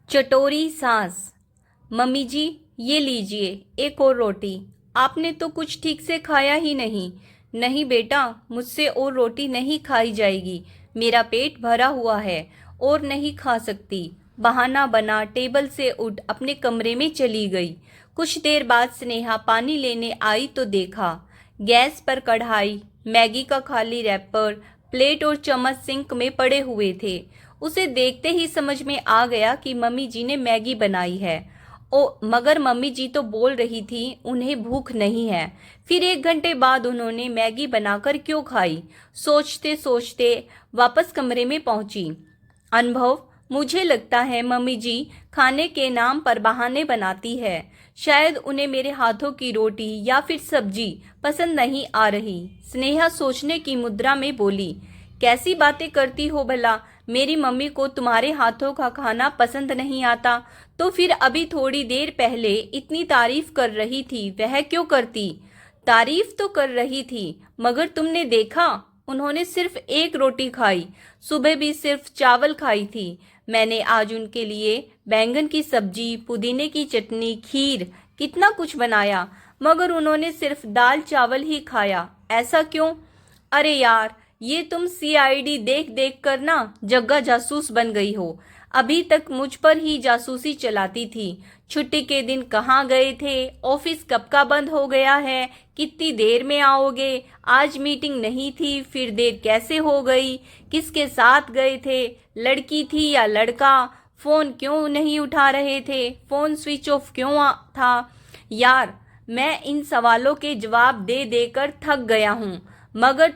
चटोरी सास। मम्मी जी, ये लीजिए एक और रोटी। आपने तो कुछ ठीक से खाया ही नहीं। नहीं बेटा, मुझसे और रोटी नहीं खाई जाएगी। मेरा पेट भरा हुआ है और नहीं खा सकती। बहाना बना टेबल से उठ अपने कमरे में चली गई। कुछ देर बाद स्नेहा पानी लेने आई तो देखा गैस पर कढ़ाई, मैगी का खाली रैपर, प्लेट और चम्मच सिंक में पड़े हुए थे। उसे देखते ही समझ में आ गया कि मम्मी जी ने मैगी बनाई है। मगर मम्मी जी तो बोल रही थी उन्हें भूख नहीं है। फिर 1 घंटे बाद उन्होंने मैगी बनाकर क्यों खाई? सोचते सोचते वापस कमरे में पहुंची। अनुभव, मुझे लगता है मम्मी जी खाने के नाम पर बहाने बनाती है। शायद उन्हें मेरे हाथों की रोटी या फिर सब्जी पसंद नहीं आ रही। स्नेहा सोचने की मुद्रा में बोली, कैसी बातें करती हो भला? मेरी मम्मी को तुम्हारे हाथों का खाना पसंद नहीं आता तो फिर अभी थोड़ी देर पहले इतनी तारीफ कर रही थी, वह क्यों करती? तारीफ तो कर रही थी, मगर तुमने देखा उन्होंने सिर्फ एक रोटी खाई। सुबह भी सिर्फ चावल खाई थी। मैंने आज उनके लिए बैंगन की सब्जी, पुदीने की चटनी, खीर, कितना कुछ बनाया, मगर उन्होंने सिर्फ दाल चावल ही खाया। ऐसा क्यों? अरे यार, ये तुम सीआईडी देख देख कर ना जग्गा जासूस बन गई हो। अभी तक मुझ पर ही जासूसी चलाती थी। छुट्टी के दिन कहाँ गए थे? ऑफिस कब का बंद हो गया है? कितनी देर में आओगे? आज मीटिंग नहीं थी, फिर देर कैसे हो गई? किसके साथ गए थे? लड़की थी या लड़का? फोन क्यों नहीं उठा रहे थे? फोन स्विच ऑफ क्यों था? यार, मैं इन सवालों के जवाब दे देकर थक गया हूँ, मगर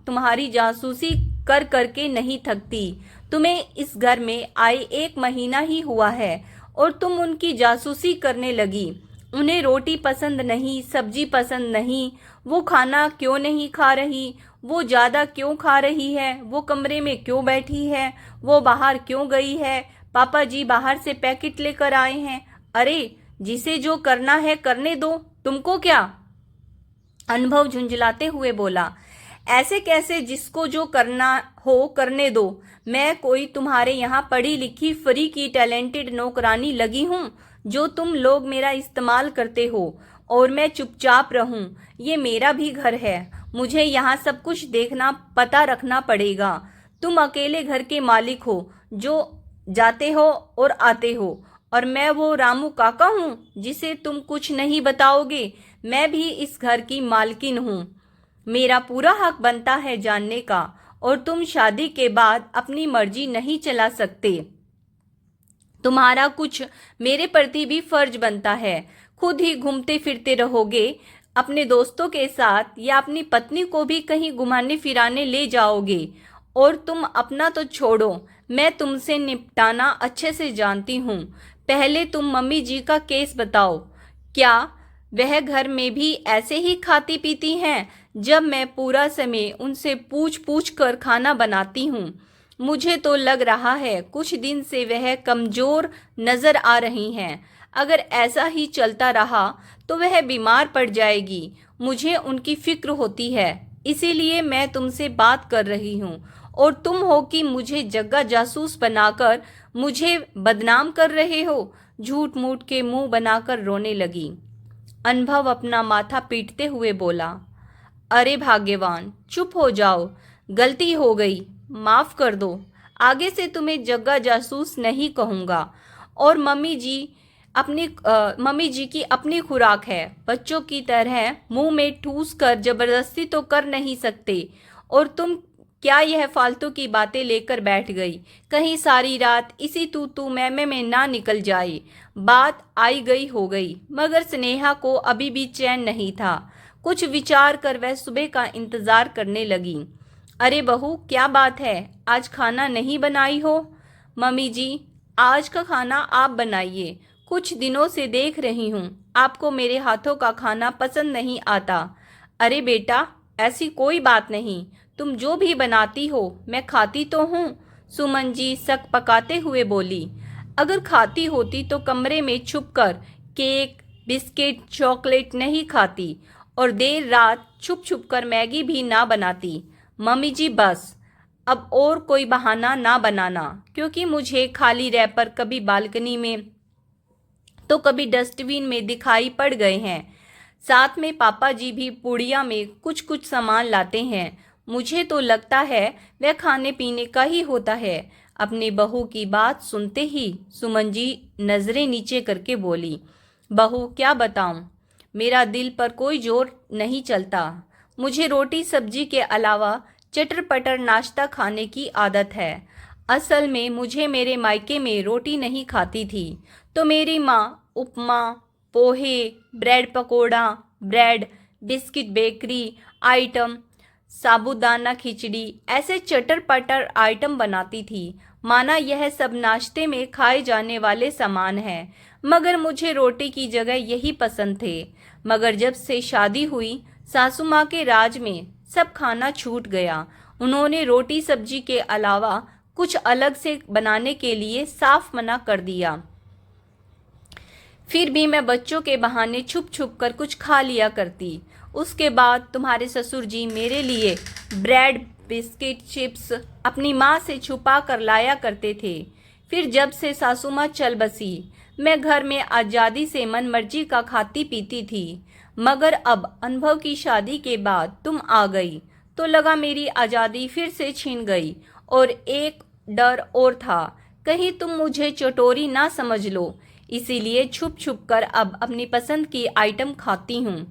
तुम्हारी जासूसी कर करके नहीं थकती। तुम्हें इस घर में आए 1 महीना ही हुआ है और तुम उनकी जासूसी करने लगी। उन्हें रोटी पसंद नहीं, सब्जी पसंद नहीं, वो खाना क्यों नहीं खा रही? वो ज़्यादा क्यों खा रही है? वो कमरे में क्यों बैठी है? वो बाहर क्यों गई है? पापा जी बाहर से पैकेट लेकर आए हैं। अरे, जिसे जो करना है करने दो, तुमको क्या? अनुभव झुंझलाते हुए बोला, ऐसे कैसे? जिसको जो करना हो करने दो। मैं कोई तुम्हारे यहाँ पढ़ी लिखी फ्री की टैलेंटेड नौकरानी लगी हूँ जो तुम लोग मेरा इस्तेमाल करते हो और मैं चुपचाप रहूँ? ये मेरा भी घर है, मुझे यहाँ सब कुछ देखना, पता रखना पड़ेगा। तुम अकेले घर के मालिक हो जो जाते हो और आते हो, और मैं वो रामू काका हूँ जिसे तुम कुछ नहीं बताओगे। मैं भी इस घर की मालकिन हूँ। मेरा पूरा हक बनता है जानने का, और तुम शादी के बाद अपनी मर्जी नहीं चला सकते। तुम्हारा कुछ मेरे प्रति भी फर्ज बनता है। खुद ही घूमते फिरते रहोगे अपने दोस्तों के साथ, या अपनी पत्नी को भी कहीं घुमाने फिराने ले जाओगे? और तुम अपना तो छोड़ो, मैं तुमसे निपटाना अच्छे से जानती हूँ। पहले तुम मम्मी जी का केस बताओ। क्या वह घर में भी ऐसे ही खाती पीती हैं जब मैं पूरा समय उनसे पूछ पूछ कर खाना बनाती हूँ? मुझे तो लग रहा है कुछ दिन से वह कमज़ोर नज़र आ रही हैं। अगर ऐसा ही चलता रहा तो वह बीमार पड़ जाएगी। मुझे उनकी फिक्र होती है, इसीलिए मैं तुमसे बात कर रही हूँ। और तुम हो कि मुझे जग्गा जासूस बनाकर मुझे बदनाम कर रहे हो। झूठ मूठ के मुंह बनाकर रोने लगी। अनुभव अपना माथा पीटते हुए बोला, अरे भाग्यवान, चुप हो जाओ। गलती हो गई, माफ़ कर दो। आगे से तुम्हें जग्गा जासूस नहीं कहूँगा। और मम्मी जी की अपनी खुराक है। बच्चों की तरह मुंह में ठूस कर जबरदस्ती तो कर नहीं सकते। और तुम क्या यह फालतू की बातें लेकर बैठ गई? कहीं सारी रात इसी तू तू मैं में ना निकल जाए। बात आई गई हो गई, मगर स्नेहा को अभी भी चैन नहीं था। कुछ विचार कर वह सुबह का इंतजार करने लगी। अरे बहू, क्या बात है? आज खाना नहीं बनाई हो? मम्मी जी, आज का खाना आप बनाइए। कुछ दिनों से देख रही हूँ आपको मेरे हाथों का खाना पसंद नहीं आता। अरे बेटा, ऐसी कोई बात नहीं, तुम जो भी बनाती हो मैं खाती तो हूँ। सुमन जी शक पकाते हुए बोली, अगर खाती होती तो कमरे में छुपकर केक, बिस्किट, चॉकलेट नहीं खाती, और देर रात छुप छुप कर मैगी भी ना बनाती। मम्मी जी बस, अब और कोई बहाना ना बनाना, क्योंकि मुझे खाली रैपर कभी बालकनी में तो कभी डस्टबिन में दिखाई पड़ गए हैं। साथ में पापा जी भी पुड़िया में कुछ कुछ सामान लाते हैं। मुझे तो लगता है वह खाने पीने का ही होता है। अपनी बहू की बात सुनते ही सुमन जी नजरें नीचे करके बोली, बहू क्या बताऊं, मेरा दिल पर कोई जोर नहीं चलता। मुझे रोटी सब्जी के अलावा चटर पटर नाश्ता खाने की आदत है। असल में मुझे मेरे मायके में रोटी नहीं खाती थी, तो मेरी माँ upma, pohe, bread pakora, bread, biscuit, bakery item, sabudana khichdi ऐसे चटर पटर आइटम बनाती थी। माना यह सब नाश्ते में खाए जाने वाले सामान हैं, मगर मुझे रोटी की जगह यही पसंद थे। मगर जब से शादी हुई, सासू माँ के राज में सब खाना छूट गया। उन्होंने रोटी सब्जी के अलावा कुछ अलग से बनाने के लिए साफ मना कर दिया। फिर भी मैं बच्चों के बहाने छुप छुप कर कुछ खा लिया करती। उसके बाद तुम्हारे ससुर जी मेरे लिए ब्रेड, बिस्किट, चिप्स अपनी माँ से छुपा कर लाया करते थे। फिर जब से सासू माँ चल बसी, मैं घर में आज़ादी से मन मर्जी का खाती पीती थी। मगर अब अनुभव की शादी के बाद तुम आ गई, तो लगा मेरी आज़ादी फिर से छीन गई। और एक डर और था, कहीं तुम मुझे चटोरी ना समझ लो। इसीलिए छुप छुप कर अब अपनी पसंद की आइटम खाती हूँ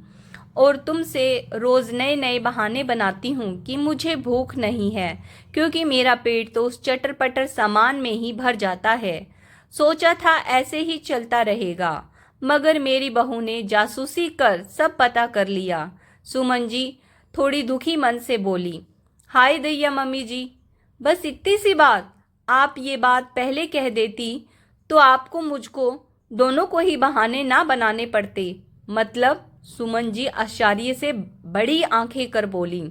और तुमसे रोज़ नए नए बहाने बनाती हूँ कि मुझे भूख नहीं है, क्योंकि मेरा पेट तो उस चटर पटर सामान में ही भर जाता है। सोचा था ऐसे ही चलता रहेगा, मगर मेरी बहू ने जासूसी कर सब पता कर लिया। सुमन जी थोड़ी दुखी मन से बोली, हाय दैया मम्मी जी, बस इतनी सी बात। आप ये बात पहले कह देती तो आपको मुझको दोनों को ही बहाने ना बनाने पड़ते। मतलब? सुमन जी आश्चर्य से बड़ी आंखें कर बोली,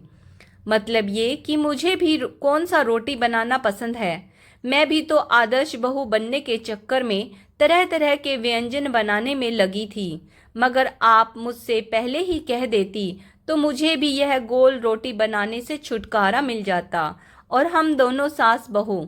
मतलब ये कि मुझे भी कौन सा रोटी बनाना पसंद है। मैं भी तो आदर्श बहू बनने के चक्कर में तरह तरह के व्यंजन बनाने में लगी थी। मगर आप मुझसे पहले ही कह देती तो मुझे भी यह गोल रोटी बनाने से छुटकारा मिल जाता और हम दोनों सास बहू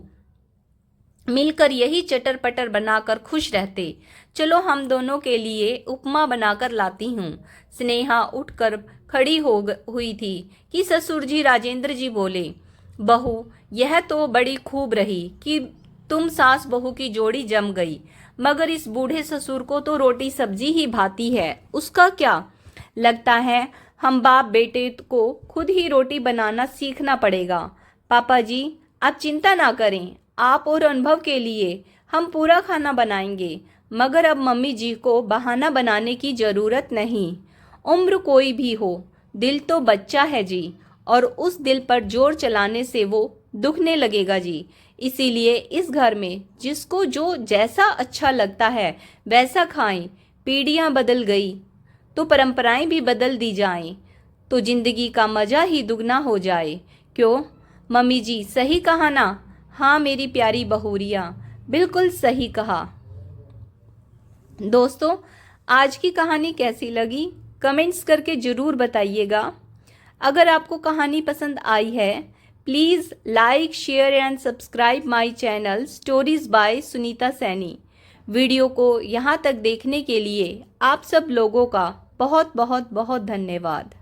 मिलकर यही चटर पटर बनाकर खुश रहते। चलो हम दोनों के लिए उपमा बनाकर लाती हूँ। स्नेहा उठकर खड़ी हुई थी कि ससुर जी राजेंद्र जी बोले, बहू यह तो बड़ी खूब रही कि तुम सास बहू की जोड़ी जम गई, मगर इस बूढ़े ससुर को तो रोटी सब्जी ही भाती है, उसका क्या? लगता है हम बाप बेटे को खुद ही रोटी बनाना सीखना पड़ेगा। पापा जी आप चिंता ना करें, आप और अनुभव के लिए हम पूरा खाना बनाएंगे, मगर अब मम्मी जी को बहाना बनाने की ज़रूरत नहीं। उम्र कोई भी हो, दिल तो बच्चा है जी, और उस दिल पर जोर चलाने से वो दुखने लगेगा जी। इसीलिए इस घर में जिसको जो जैसा अच्छा लगता है वैसा खाएं। पीढ़ियां बदल गई तो परंपराएं भी बदल दी जाएं, तो जिंदगी का मज़ा ही दुगना हो जाए। क्यों मम्मी जी, सही कहा ना? हाँ मेरी प्यारी बहुरिया, बिल्कुल सही कहा। दोस्तों आज की कहानी कैसी लगी कमेंट्स करके ज़रूर बताइएगा। अगर आपको कहानी पसंद आई है please like, share and subscribe my channel stories bye Sunita Saini. Video को यहाँ तक देखने के लिए आप सब लोगों का बहुत बहुत बहुत धन्यवाद।